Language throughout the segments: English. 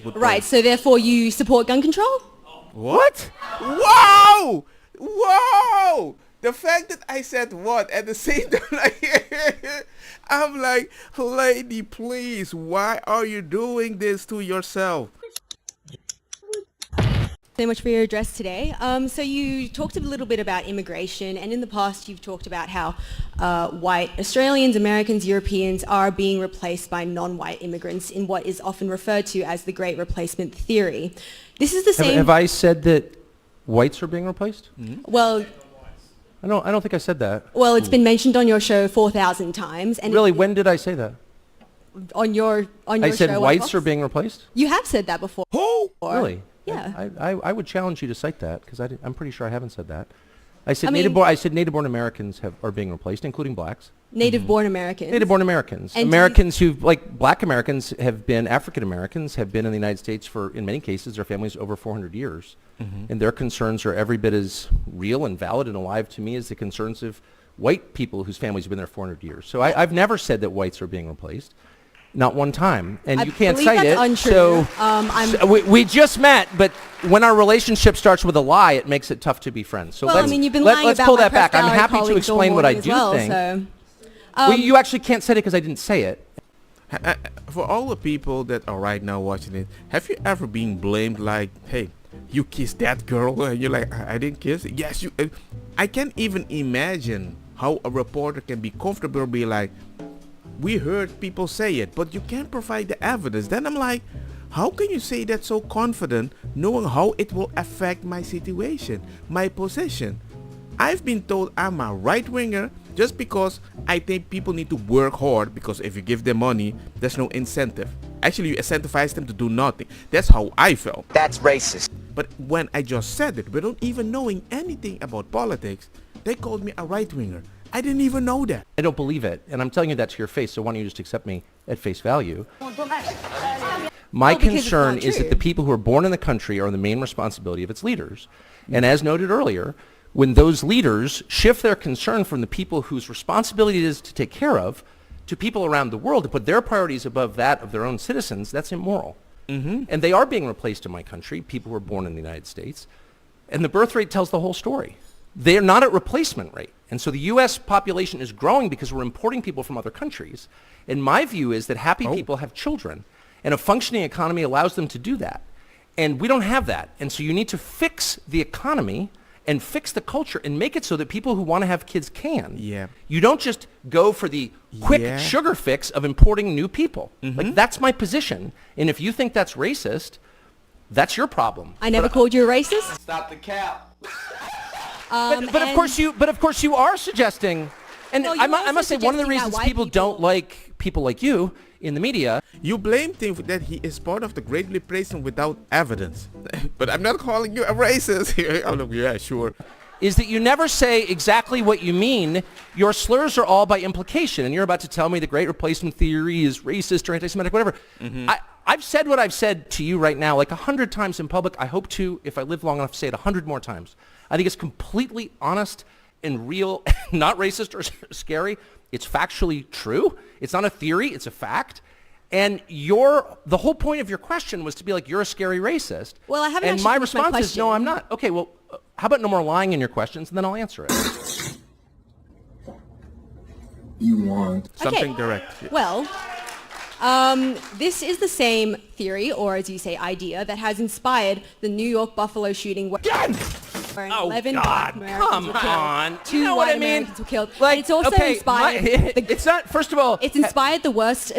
would Right, point. so therefore you support gun control? What? Wow! Wow! The fact that I said what at the same time, like, I'm like, lady, please, why are you doing this to yourself? So much for your address today. So you talked a little bit about immigration, and in the past you've talked about how white Australians, Americans, Europeans are being replaced by non-white immigrants in what is often referred to as the Great Replacement Theory. This is the same... Have I said that whites are being replaced? Well, I don't think I said that. well, it's been mentioned on your show 4,000 times. And Really, when did I say that? on your I show said on whites Fox? are being replaced? You have said that before. Who? Really? Yeah. I would challenge you to cite that because I'm pretty sure I haven't said that. I said I mean- native-born Americans are being replaced, including blacks. Native-born Americans. Native-born Americans. And Americans who, like black Americans, have been African Americans, have been in the United States for, in many cases, their families over 400 years. And their concerns are every bit as real and valid and alive to me as the concerns of white people whose families have been there 400 years. So I've never said that whites are being replaced. Not one time. And I you can't believe cite that's it. untrue. So, I'm- we just met, but when our relationship starts with a lie, it makes it tough to be friends. So Well, let's, I mean, you've been lying let's about pull my that back. press I'm gallery happy to colleagues all explain what I morning as do well, think. so, Well, you actually can't say it because I didn't say it. For all the people that are right now watching it, have you ever been blamed like, hey, you kissed that girl? And you're like, I didn't kiss it. Yes, you. I can't even imagine how a reporter can be comfortable be like, we heard people say it, but you can't provide the evidence. Then I'm like, how can you say that so confident, knowing how it will affect my situation, my position? I've been told I'm a right-winger just because I think people need to work hard, because if you give them money, there's no incentive. Actually, you incentivize them to do nothing. That's how I felt. That's racist. But when I just said it, without even knowing anything about politics, they called me a right-winger. I didn't even know that. I don't believe it, and I'm telling you that to your face, so why don't you just accept me at face value? My because it's concern not is that true. the people who are born in the country are the main responsibility of its leaders. And as noted earlier, when those leaders shift their concern from the people whose responsibility it is to take care of to people around the world to put their priorities above that of their own citizens, that's immoral. And they are being replaced in my country, people who are born in the United States. And the birth rate tells the whole story. They are not at replacement rate. And so the U.S. population is growing because we're importing people from other countries. And my view is that happy people have children, and a functioning economy allows them to do that. And we don't have that. And so you need to fix the economy and fix the culture and make it so that people who want to have kids can. Yeah. You don't just go for the quick Yeah. sugar fix of importing new people. Like, that's my position. And if you think that's racist, that's your problem. I never called you a racist. Stop the cap. But of course you are suggesting, and Well, I you're must say also one of the suggesting that reasons white people don't like people like you in the media. You blamed him that he is part of the Great Replacement without evidence. But I'm not calling you a racist. Oh, no, yeah, sure. Is that you never say exactly what you mean. Your slurs are all by implication, and you're about to tell me the Great Replacement Theory is racist or anti-Semitic, whatever. I've said what I've said to you right now like 100 times in public. I hope to, if I live long enough, to say it 100 more times. I think it's completely honest and real, not racist or scary. It's factually true. It's not a theory, it's a fact. And the whole point of your question was to be like, you're a scary racist. Well, I haven't And actually my finished my response is, no, question. I'm not. Okay, well, how about no more lying in your questions, and then I'll answer it. You want. Something direct. Well, this is the same theory, or as you say, idea, that has inspired the New York Buffalo shooting where Oh, 11 God, black Americans come were killed. on. 2 You know white what I mean? Americans were killed. Like, And it's also okay, inspired... it's not, first of all... It's inspired the worst,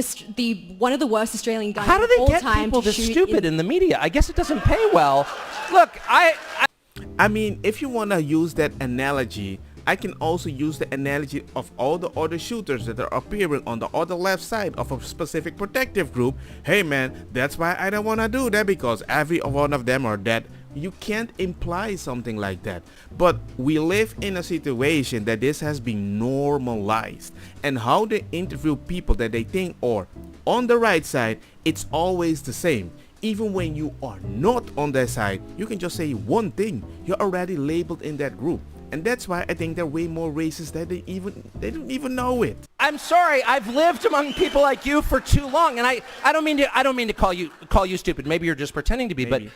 one of the worst Australian guns How do of they all get time people to this shoot stupid in in the media? I guess it doesn't pay well. Look, I mean, if you want to use that analogy, I can also use the analogy of all the other shooters that are appearing on the other left side of a specific protective group. Hey man, that's why I don't want to do that, because every one of them are dead. You can't imply something like that. But we live in a situation that this has been normalized, and how they interview people that they think are on the right side, it's always the same. Even when you are not on their side, you can just say one thing, you're already labeled in that group. And that's why I think they're way more racist than they don't even know it. I'm sorry, I've lived among people like you for too long, and I don't mean to call you stupid. Maybe you're just pretending to be, Maybe.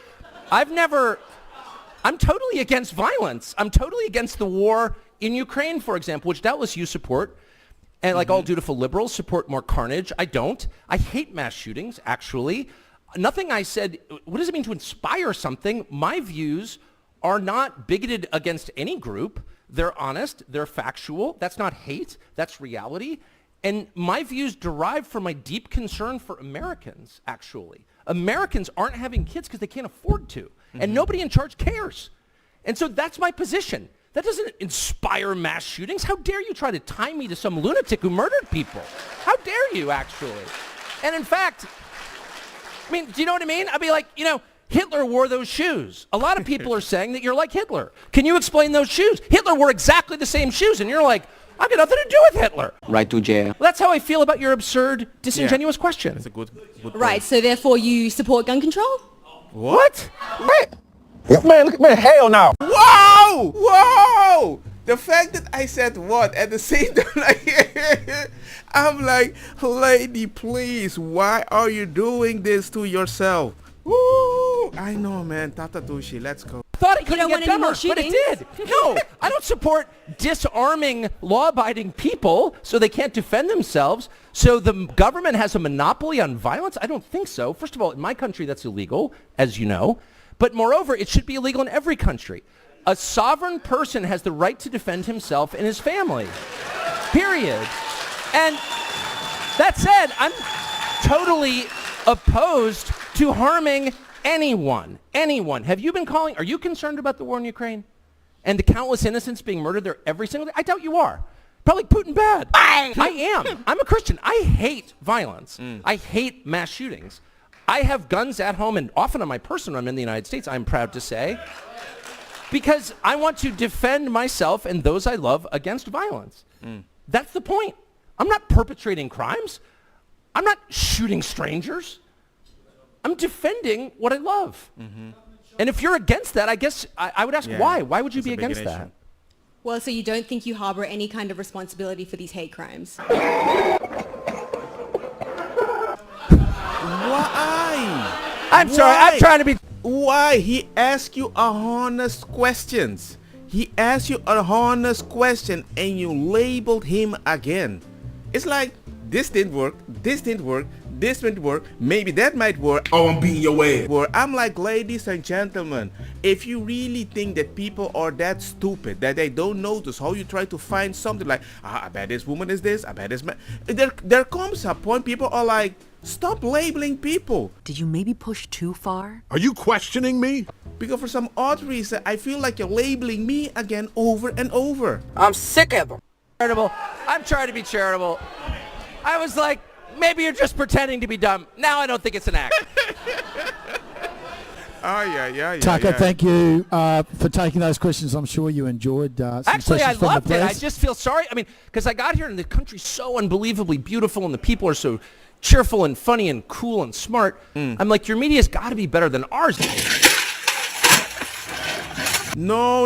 but I'm totally against violence. I'm totally against the war in Ukraine, for example, which doubtless you support. And like all dutiful liberals, support more carnage. I don't. I hate mass shootings, actually. Nothing I said, what does it mean to inspire something? My views are not bigoted against any group. They're honest. They're factual. That's not hate. That's reality. And my views derive from my deep concern for Americans, actually. Americans aren't having kids because they can't afford to. And nobody in charge cares. And so that's my position. That doesn't inspire mass shootings. How dare you try to tie me to some lunatic who murdered people? How dare you, actually? And in fact, I mean, do you know what I mean? I'd be like, Hitler wore those shoes. A lot of people are saying that you're like Hitler. Can you explain those shoes? Hitler wore exactly the same shoes, and you're like, I've got nothing to do with Hitler. Right to jail. Well, that's how I feel about your absurd, disingenuous question. That's a good Right, point. so therefore you support gun control? What? Man, hell no. Whoa! Whoa! The fact that I said what at the same time, I'm like, lady, please, why are you doing this to yourself? Woo! I know, man. Tata Tushi, let's go. Thought it couldn't don't get want any more dumber, but it shootings? did. No, I don't support disarming law-abiding people so they can't defend themselves. So the government has a monopoly on violence? I don't think so. First of all, in my country, that's illegal, as you know. But moreover, it should be illegal in every country. A sovereign person has the right to defend himself and his family. Period. And that said, I'm totally opposed to harming anyone. Anyone. Have you been calling? Are you concerned about the war in Ukraine? And the countless innocents being murdered there every single day? I doubt you are. Probably Putin bad. I am. I'm a Christian. I hate violence. I hate mass shootings. I have guns at home, and often on my person when I'm in the United States, I'm proud to say, because I want to defend myself and those I love against violence. That's the point. I'm not perpetrating crimes. I'm not shooting strangers. I'm defending what I love. And if you're against that, I guess I would ask why. Why would you be against that? Well, so you don't think you harbor any kind of responsibility for these hate crimes? Why? I'm sorry, Why? I'm trying to be... Why? He asked you a honest questions. He asked you a honest question and you labeled him again. It's like, this didn't work, this didn't work, this didn't work, maybe that might work. Oh, I'm beating your ass. I'm like, ladies and gentlemen, if you really think that people are that stupid, that they don't notice how you try to find something like, I bet this woman is this, I bet this man. There comes a point people are like, stop labeling people. Did you maybe push too far? Are you questioning me? Because for some odd reason, I feel like you're labeling me again over and over. I'm sick of them. Charitable. I'm trying to be charitable. I was like, maybe you're just pretending to be dumb. Now I don't think it's an act. Oh, yeah. Tucker, thank you for taking those questions. I'm sure you enjoyed some Actually, I questions from the loved it. I press. just feel sorry. I mean, because I got here and the country's so unbelievably beautiful and the people are so cheerful and funny and cool and smart. I'm like, your media's got to be better than ours. No.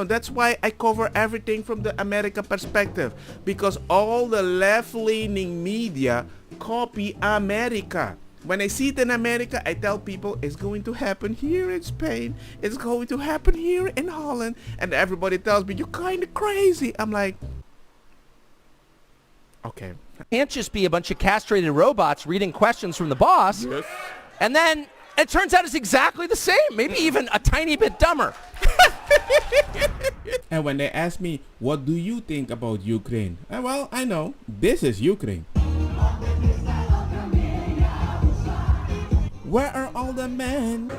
That's why I cover everything from the America perspective. Because all the left-leaning media copy America. When I see it in America, I tell people it's going to happen here in Spain. It's going to happen here in Holland. And everybody tells me, you're kind of crazy. I'm like, okay. Can't just be a bunch of castrated robots reading questions from the boss. Yes. And then it turns out it's exactly the same, maybe even a tiny bit dumber. And when they ask me, what do you think about Ukraine? Well, I know. This is Ukraine. Where are all the men?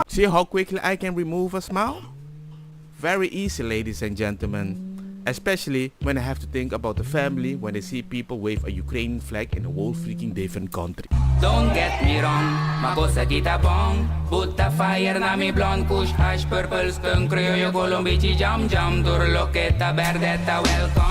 See how quickly I can remove a smile? Very easy, ladies and gentlemen. Especially when I have to think about the family when they see people wave a Ukrainian flag in a whole freaking different country. Don't get me wrong, makosa kita bong. Put the fire na mi blonde kush hash purple skunk. Creo yo colombici jam jam. Durlo que ta verdetta welcome.